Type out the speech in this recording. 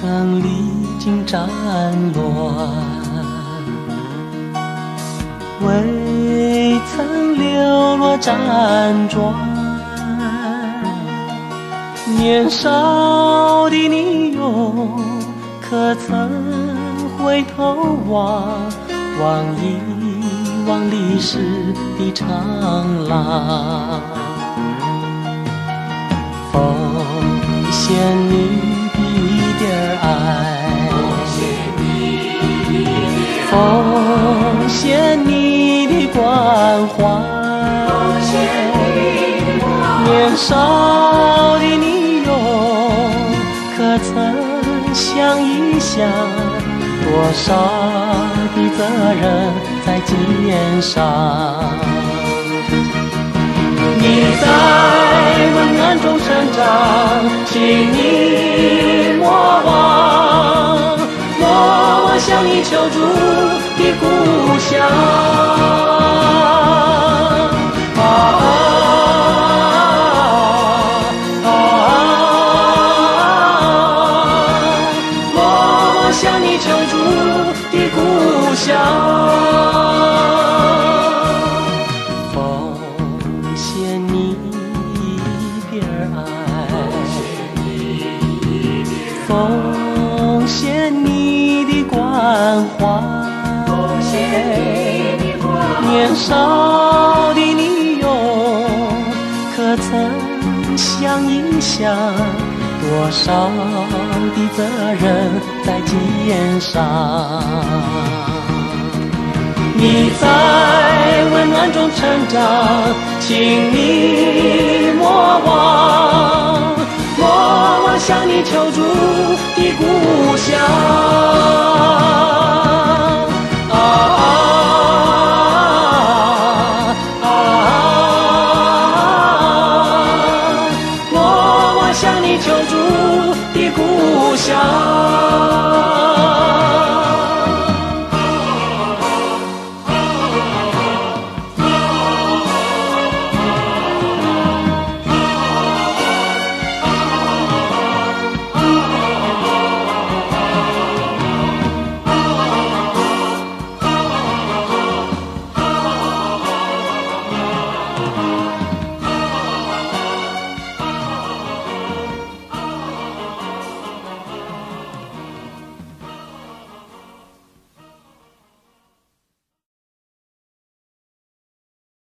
曾历经战乱，未曾流落辗转。年少的你哟，可曾回头望，望一望历史的长廊？奉献你的一点爱，奉献你的关怀。年少的你哟，可曾想一想，多少的责任在肩上？你在温暖中成长，请你莫忘，莫忘向你求助的故乡。莫忘向你求助的故乡。奉献你的关怀，年少的你哟，可曾想一想，多少的责任在肩上？你在温暖中成长，请你莫忘，莫忘向你求助的故乡。